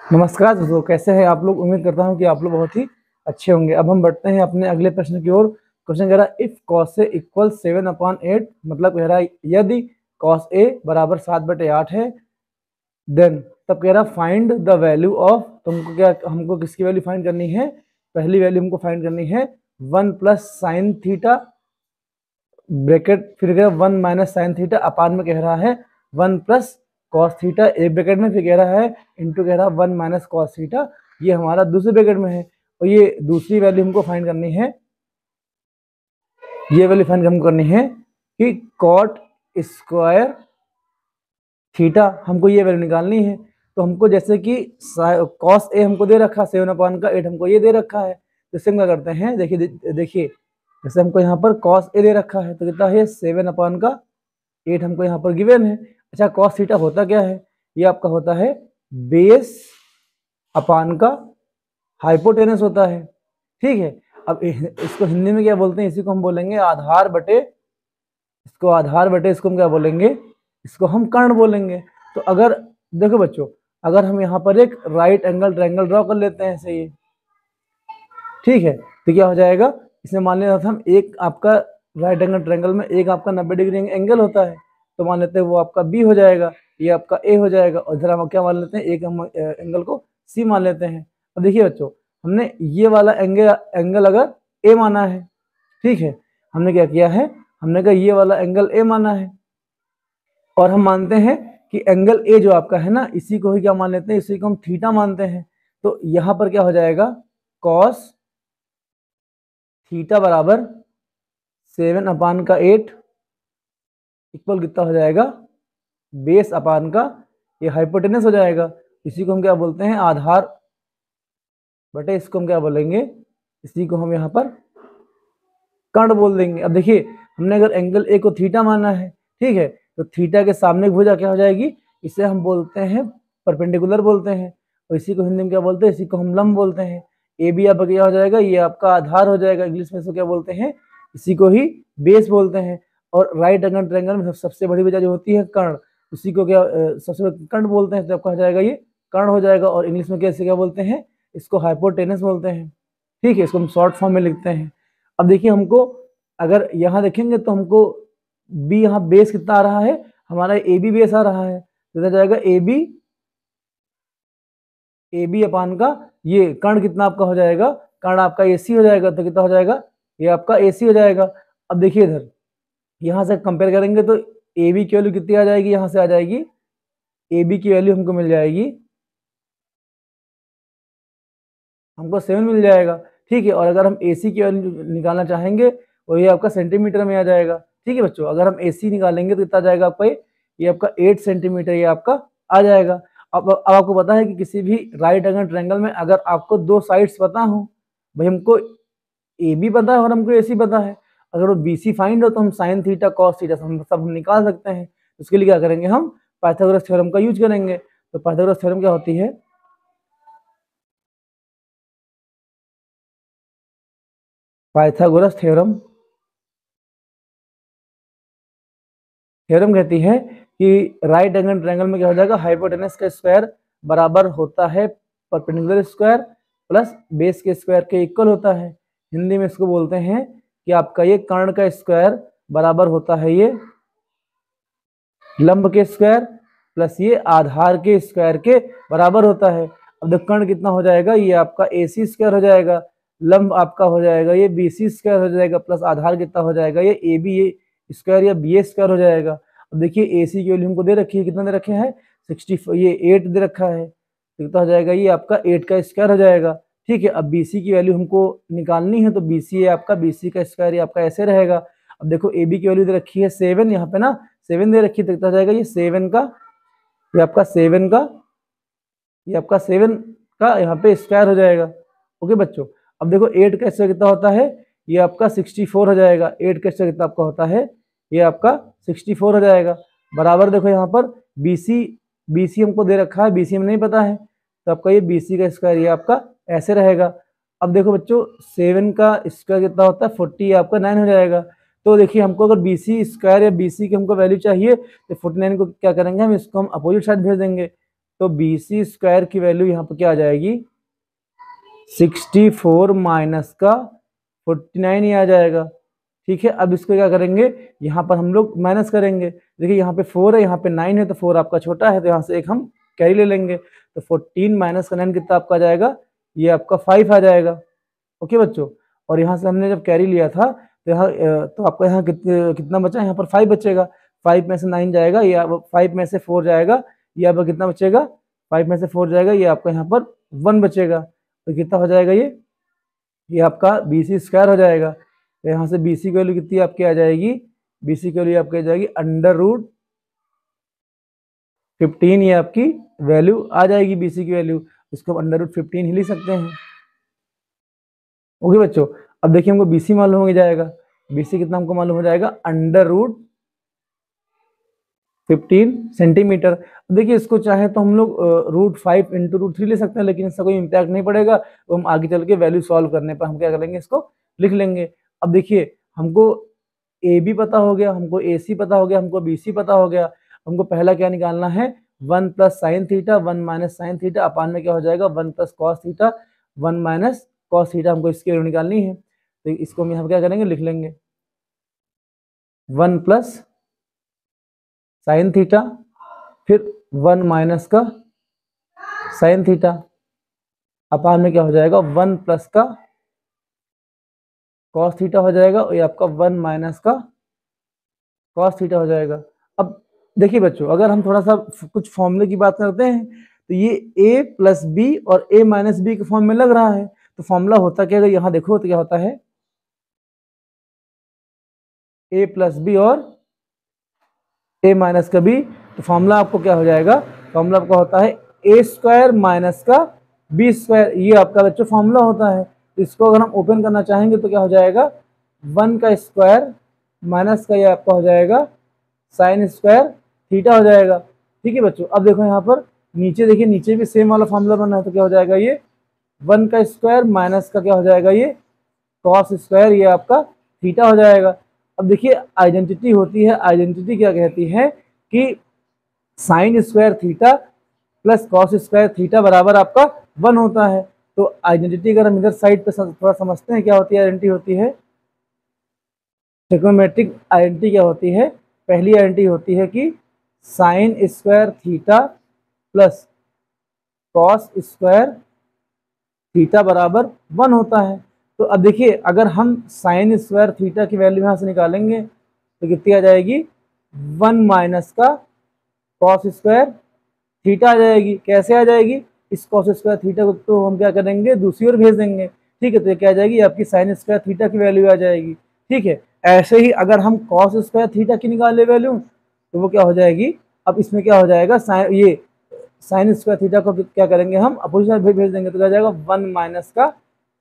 नमस्कार दोस्तों, कैसे हैं आप लोग। उम्मीद करता हूं कि आप लोग बहुत ही अच्छे होंगे। अब हम बढ़ते हैं अपने अगले प्रश्न की ओर। क्वेश्चन कह रहा है इफ कॉस ए इक्वल 7/8, मतलब कह रहा है यदि कॉस ए बराबर 7/8 है, देन तब कह रहा है फाइंड द वैल्यू ऑफ। तो हमको किसकी वैल्यू फाइंड करनी है? पहली वैल्यू हमको फाइंड करनी है 1 प्लस साइन थीटा, ब्रैकेट फिर कह रहा है 1 माइनस साइन थीटा, अपान में कह रहा है 1 प्लस कॉस थीटा, एक ब्रैकेट में, फिर कह रहा है इंटू कह रहा है 1 माइनस कॉस थीटा, ये हमारा दूसरे ब्रैकेट में है। और ये दूसरी वैल्यू हमको फाइंड करनी है, ये वैल्यू फाइंड हमको करनी है कि कॉट स्क्वायर थीटा, हमको ये वैल्यू निकालनी है। तो हमको जैसे कि कॉस ए हमको दे रखा 7/8, हमको ये दे रखा है, तो इससे हम क्या करते हैं, देखिए जैसे हमको यहाँ पर कॉस ए दे रखा है तो कितना है 7/8 हमको यहाँ पर गिवन है। अच्छा, कॉस थीटा होता क्या है? ये आपका होता है बेस अपान का हाइपोटेनस होता है। ठीक है, अब इसको हिंदी में क्या बोलते हैं? इसी को हम बोलेंगे आधार बटे, इसको आधार बटे, इसको हम क्या बोलेंगे? इसको हम कर्ण बोलेंगे। तो अगर देखो बच्चों, अगर हम यहाँ पर एक राइट एंगल ट्रायंगल ड्रॉ कर लेते हैं ऐसे ही, ठीक है, तो क्या हो जाएगा, इसमें मान लेते हम एक आपका राइट एंगल ट्रायंगल में एक आपका 90 डिग्री एंगल होता है, तो मान लेते हैं वो आपका बी हो जाएगा, ये आपका ए हो जाएगा, और इधर हम क्या मान लेते हैं, एक हम एंगल को सी मान लेते हैं। अब देखिए बच्चों, हमने ये वाला एंगल अगर ए माना है, ठीक है, हमने क्या किया है, हमने कहा ये वाला एंगल ए माना है, और हम मानते हैं कि एंगल ए जो आपका है ना, इसी को ही क्या मान लेते हैं, इसी को हम थीटा मानते हैं। तो यहाँ पर क्या हो जाएगा, कॉस थीटा बराबर 7/8 इक्वल कितना हो जाएगा, बेस अपान का ये हाइपोटेनस हो जाएगा। इसी को हम क्या बोलते हैं, आधार बटे, इसको हम क्या बोलेंगे, इसी को हम यहाँ पर कर्ण बोल देंगे। अब देखिए, हमने अगर एंगल ए को थीटा माना है, ठीक है, तो थीटा के सामने की भुजा क्या हो जाएगी, इसे हम बोलते हैं परपेंडिकुलर बोलते हैं, और इसी को हिंदी में क्या बोलते हैं, इसी को हम लंब बोलते हैं। ए बी आपका क्या हो जाएगा, ये आपका आधार हो जाएगा, इंग्लिश में इसको क्या बोलते हैं, इसी को ही बेस बोलते हैं। और राइट एंगल ट्रायंगल में सबसे बड़ी वजह जो होती है कर्ण, उसी को क्या सबसे कर्ण बोलते हैं, तो आपका हो जाएगा ये कर्ण हो जाएगा। और इंग्लिश में कैसे क्या बोलते हैं, इसको हाइपोटेनस बोलते हैं। ठीक है, इसको हम शॉर्ट फॉर्म में लिखते हैं। अब देखिए, हमको अगर यहाँ देखेंगे तो हमको बी, यहाँ बेस कितना आ रहा है, हमारा ए बी बेस आ रहा है, तो जाएगा ए बी अपान का ये कर्ण कितना आपका हो जाएगा, कर्ण आपका ए सी हो जाएगा, तो कितना हो जाएगा, ये आपका ए सी हो जाएगा। अब देखिए इधर, यहाँ से कंपेयर करेंगे तो ए बी की वैल्यू कितनी आ जाएगी, यहाँ से आ जाएगी ए बी की वैल्यू हमको मिल जाएगी, हमको 7 मिल जाएगा। ठीक है, और अगर हम ए सी की वैल्यू निकालना चाहेंगे तो ये आपका सेंटीमीटर में आ जाएगा। ठीक है बच्चों, अगर हम ए सी निकालेंगे तो कितना जाएगा आपका, ये आपका 8 सेंटीमीटर ये आपका आ जाएगा। अब आपको पता है कि किसी भी राइट एंगल ट्रायंगल में अगर आपको दो साइड्स पता हो, भाई हमको ए बी पता है और हमको ए सी पता है, अगर वो बी सी फाइंड हो तो हम साइन थीटा कॉस थीटा सब हम निकाल सकते हैं। उसके लिए क्या करेंगे, हम पाइथागोरस थ्योरम का यूज करेंगे। तो पाइथागोरस थ्योरम क्या होती है, पाइथागोरस थ्योरम थ्योरम कहती है कि राइट एंगल ट्रायंगल में क्या हो जाएगा, हाइपोटेनस का स्क्वायर बराबर होता है परपेंडिकुलर स्क्वायर प्लस बेस के स्क्वायर के इक्वल होता है। हिंदी में इसको बोलते हैं कि आपका ये कर्ण का स्क्वायर बराबर होता है ये लंब के स्क्वायर प्लस ये आधार के स्क्वायर के बराबर होता है। अब देखो कर्ण कितना हो जाएगा, ये आपका ए सी स्क्वायर हो जाएगा, लंब आपका हो जाएगा ये बी सी स्क्वायर हो जाएगा, प्लस आधार कितना हो जाएगा, ये ए बी स्क्वायर या बी ए स्क्वायर हो जाएगा। अब देखिए ए सी की वैल्यू हमको दे रखी है, कितना दे रखे हैं 60, ये 8 दे रखा है, तो कितना हो जाएगा, ये आपका 8 का स्क्वायर हो जाएगा। ठीक है, अब बी सी की वैल्यू हमको निकालनी है, तो बी सी है आपका, बी सी का स्क्वायर ये आपका ऐसे रहेगा। अब देखो ए बी की वैल्यू दे रखी है 7, यहाँ पे ना 7 दे रखी है, तो कितना हो जाएगा, ये 7 का, ये आपका 7 का, ये आपका 7 का यहाँ पे स्क्वायर हो जाएगा। ओके बच्चों, अब देखो 8 का स्क्वायर कितना होता है, ये आपका 64 हो जाएगा। 8 का स्क्वायर कितना आपका होता है, ये आपका 64 हो जाएगा। बराबर देखो यहाँ पर BC हमको दे रखा है, BC हमें नहीं पता है, तो आपका ये BC का स्क्वायर ये आपका ऐसे रहेगा। अब देखो बच्चों 7 का स्क्वायर कितना होता है 40, आपका 9 हो जाएगा। तो देखिए हमको अगर BC स्क्वायर या BC की हमको वैल्यू चाहिए तो 49 को क्या करेंगे, हम इसको हम अपोजिट साइड भेज देंगे। तो BC स्क्वायर की वैल्यू यहाँ पर क्या आ जाएगी, 64 माइनस का 49 ही आ जाएगा। ठीक है, अब इसको क्या करेंगे, यहाँ पर हम लोग माइनस करेंगे। देखिए यहाँ पे 4 है, यहाँ पे 9 है, तो 4 आपका छोटा है, तो यहाँ से एक हम कैरी ले लेंगे। तो 14 माइनस का 9 कितना आपका आ जाएगा, ये आपका 5 आ जाएगा। ओके बच्चों, और यहाँ से हमने जब कैरी लिया था तो यहाँ तो आपका यहाँ कितना बचा, यहाँ पर 5 बचेगा। 5 में से 9 जाएगा, या 5 में से 4 जाएगा, ये आपका कितना बचेगा, 5 में से 4 जाएगा, ये आपका यहाँ पर 1 बचेगा। तो कितना हो जाएगा, ये आपका BC स्क्वायर हो जाएगा। तो यहाँ से BC की वैल्यू कितनी आपकी आ जाएगी, BC की वैल्यू आपकी आ जाएगी √15, ये आपकी वैल्यू आ जाएगी BC की वैल्यू। इसको हम √15 ही लिख सकते हैं। ओके बच्चों, अब देखिए हमको BC मालूम हो जाएगा। BC कितना हमको मालूम हो जाएगा, √15 सेंटीमीटर। देखिए इसको चाहे तो हम लोग √5 इंटू √3 ले सकते हैं, लेकिन इसका कोई इम्पैक्ट नहीं पड़ेगा। तो हम आगे चल के वैल्यू सॉल्व करने पर हम क्या करेंगे, इसको लिख लेंगे। अब देखिए हमको AB पता हो गया, हमको AC पता हो गया, हमको BC पता हो गया। हमको पहला क्या निकालना है, 1 plus sine theta 1 minus sine theta upon में क्या हो जाएगा, 1 plus cos theta 1 minus cos theta. हमको इसकी वैल्यू निकालनी है, तो इसको हम यहाँ क्या करेंगे, लिख लेंगे 1 प्लस साइन थीटा, फिर 1 माइनस का साइन थीटा अपान में क्या हो जाएगा, 1 प्लस का कॉस थीटा हो जाएगा, और ये आपका 1 माइनस का कॉस थीटा हो जाएगा। अब देखिए बच्चों, अगर हम थोड़ा सा कुछ फॉर्मूले की बात करते हैं, तो ये A प्लस बी और A माइनस बी के फॉर्म में लग रहा है। तो फॉर्मूला होता क्या है, यहाँ देखो तो क्या होता है, A प्लस बी और A माइनस का बी। तो फॉर्मूला आपको क्या हो जाएगा, फॉर्मूला आपका होता है A स्क्वायर माइनस का B स्क्वायर। ये आपका बच्चों फॉर्मूला होता है। तो इसको अगर हम ओपन करना चाहेंगे तो क्या हो जाएगा, 1 का स्क्वायर माइनस का ये आपका हो जाएगा साइन स्क्वायर थीटा हो जाएगा। ठीक है बच्चों, अब देखो यहाँ पर नीचे देखिए, नीचे भी सेम वाला फॉर्मूला बना है। तो क्या हो जाएगा, ये 1 का स्क्वायर माइनस का क्या हो जाएगा, ये कॉस स्क्वायर, ये आपका थीटा हो जाएगा। अब देखिए आइडेंटिटी होती है, आइडेंटिटी क्या कहती है कि sine square theta plus cos square theta बराबर आपका 1 होता है। तो आइडेंटिटी अगर हम इधर साइड पे थोड़ा समझते हैं, क्या होती है आइडेंटिटी, होती है ट्रिग्नोमेट्रिक आइडेंटिटी। क्या होती है, पहली आइडेंटिटी होती है कि sine square theta plus cos square theta बराबर 1 होता है। तो अब देखिए अगर हम साइन स्क्वायर थीटा की वैल्यू यहाँ से निकालेंगे तो कितनी आ जाएगी, 1 माइनस का कॉस स्क्वायर थीटा आ जाएगी। कैसे आ जाएगी, इस कॉस स्क्वायर थीटा को तो हम क्या करेंगे, दूसरी ओर भेज देंगे। ठीक है, तो ये क्या आ जाएगी, आपकी साइन स्क्वायर थीटा की वैल्यू आ जाएगी। ठीक है, ऐसे ही अगर हम कॉस स्क्वायर थीटा की निकाले वैल्यू तो वो क्या हो जाएगी, अब इसमें क्या हो जाएगा, ये साइन स्क्वायर थीटा को क्या करेंगे, हम अपोजिट साइड भेज देंगे। तो क्या जाएगा, 1 माइनस का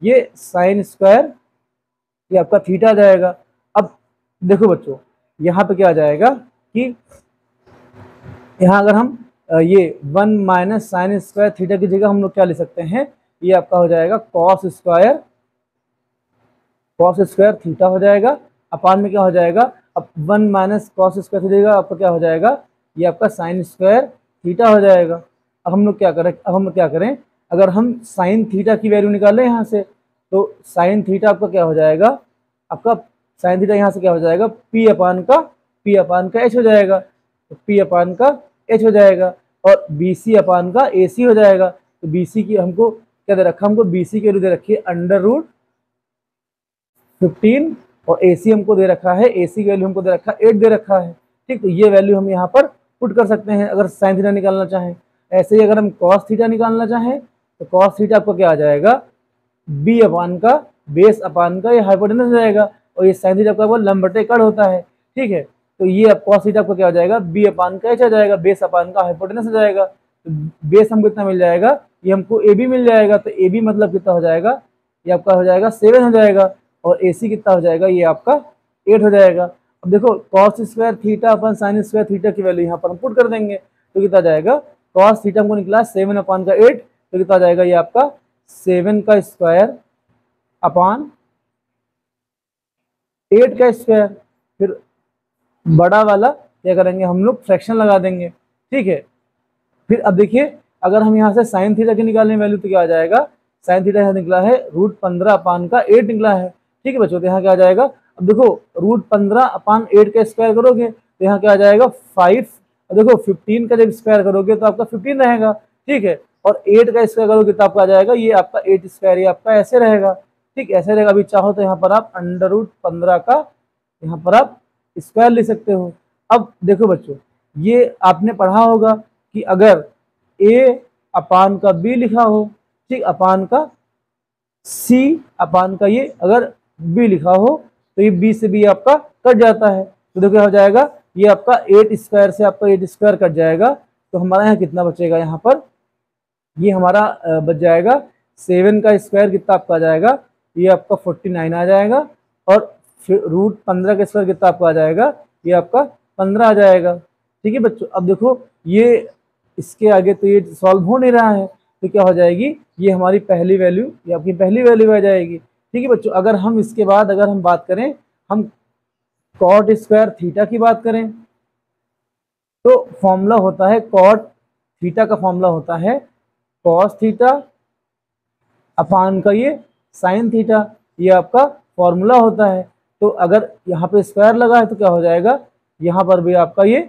ये साइन स्क्वायर, ये आपका थीटा आ जाएगा। अब देखो बच्चों, यहाँ पे क्या आ जाएगा कि यहाँ अगर हम ये 1 माइनस साइन स्क्वायर थीटा की जगह हम लोग क्या ले सकते हैं, ये आपका हो जाएगा कॉस स्क्वायर थीटा हो जाएगा। अपान में क्या हो जाएगा, अब 1 माइनस कॉस स्क्वायर थीटा आपका क्या हो जाएगा, ये आपका साइन स्क्वायर थीटा हो जाएगा। अब हम लोग क्या करें, अगर हम साइन थीटा की वैल्यू निकालें यहाँ से, तो साइन थीटा आपका क्या हो जाएगा, आपका साइन थीटा यहाँ से क्या हो जाएगा, P अपान का H हो जाएगा। तो P अपान का H हो जाएगा, और BC अपान का AC हो जाएगा। तो BC की हमको क्या दे रखा, हमको BC की वैल्यू दे रखी है √15, और AC हमको दे रखा है, AC की वैल्यू हमको दे रखा है 8 दे रखा है। ठीक, तो ये वैल्यू हम यहाँ पर पुट कर सकते हैं अगर साइन थीटा निकालना चाहें। ऐसे ही अगर हम कॉस थीटा निकालना चाहें तो कॉस थीटा आपको क्या आ जाएगा, B अपान का बेस अपान का ये हाइपोटेनस हो जाएगा, और ये साइन थीटा आपका लंब बटे कड़ होता है। ठीक है, तो ये अब कॉस थीटा आपको क्या हो जाएगा, B अपान का H आ जाएगा, बेस अपान का हाइपोटेनस हो जाएगा। तो बेस हमको कितना मिल जाएगा, ये हमको AB मिल जाएगा। तो AB मतलब कितना हो जाएगा, ये आपका हो जाएगा 7 हो जाएगा, और AC कितना हो जाएगा, ये आपका 8 हो जाएगा। अब देखो कॉस स्क्वायर थीटा अपन साइन स्क्वायर थीटा की वैल्यू यहाँ पर हम पुट कर देंगे, तो कितना जाएगा, कॉस थीटा हमको निकला 7 अपान का 8, तो कितना जाएगा, ये आपका 7 का स्क्वायर अपान 8 का स्क्वायर। फिर बड़ा वाला क्या करेंगे, हम लोग फ्रैक्शन लगा देंगे। ठीक है, फिर अब देखिए अगर हम यहाँ से साइन थीटा की निकालें वैल्यू तो क्या आ जाएगा, साइन थीटा यहाँ निकला है √15/8 निकला है। ठीक है बच्चों, तो यहाँ क्या आ जाएगा, अब देखो √15/8 का स्क्वायर करोगे तो यहाँ क्या आ जाएगा 5, देखो 15 का जब स्क्वायर करोगे तो आपका 15 रहेगा। ठीक है, और 8 का स्क्वायर करोगे तो आपका आ जाएगा ये आपका 8 स्क्वायर, ये आपका ऐसे रहेगा। ठीक, ऐसे रहेगा। अभी चाहो तो यहाँ पर आप √15 का यहाँ पर आप स्क्वायर ले सकते हो। अब देखो बच्चों, ये आपने पढ़ा होगा कि अगर a अपान का b लिखा हो, ठीक, अपान का c अपान का ये अगर b लिखा हो तो ये b से b आपका कट जाता है। तो देखो क्या हो जाएगा, ये आपका 8 स्क्वायर से आपका 8 स्क्वायर कट जाएगा। तो हमारा यहाँ कितना बचेगा, यहाँ पर ये हमारा बच जाएगा 7 का स्क्वायर कितना आपका आ जाएगा, ये आपका 49 आ जाएगा। और √15 का स्क्वायर कितना आपका आ जाएगा, ये आपका 15 आ जाएगा। ठीक है बच्चों, अब देखो ये इसके आगे तो ये सॉल्व हो नहीं रहा है, तो क्या हो जाएगी, ये हमारी पहली वैल्यू, ये आपकी पहली वैल्यू आ जाएगी। ठीक है बच्चों, अगर हम इसके बाद अगर हम बात करें, हम कॉट स्क्वायर थीटा की बात करें तो फॉर्मूला होता है कॉट थीटा का फॉर्मूला होता है कॉस थीटा अपान का ये साइन थीटा, ये आपका फॉर्मूला होता है। तो अगर यहाँ पे स्क्वायर लगा है तो क्या हो जाएगा, यहाँ पर भी आपका ये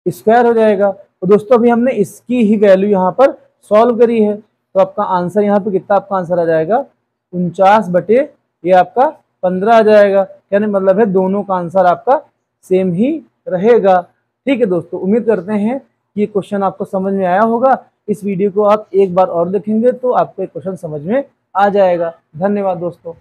स्क्वायर हो जाएगा। तो दोस्तों अभी हमने इसकी ही वैल्यू यहाँ पर सॉल्व करी है, तो आपका आंसर यहाँ पे कितना आपका आंसर आ जाएगा 49 ये आपका 15 आ जाएगा। कहने मतलब है दोनों का आंसर आपका सेम ही रहेगा। ठीक है दोस्तों, उम्मीद करते हैं कि ये क्वेश्चन आपको समझ में आया होगा। इस वीडियो को आप एक बार और देखेंगे तो आपको एक क्वेश्चन समझ में आ जाएगा। धन्यवाद दोस्तों।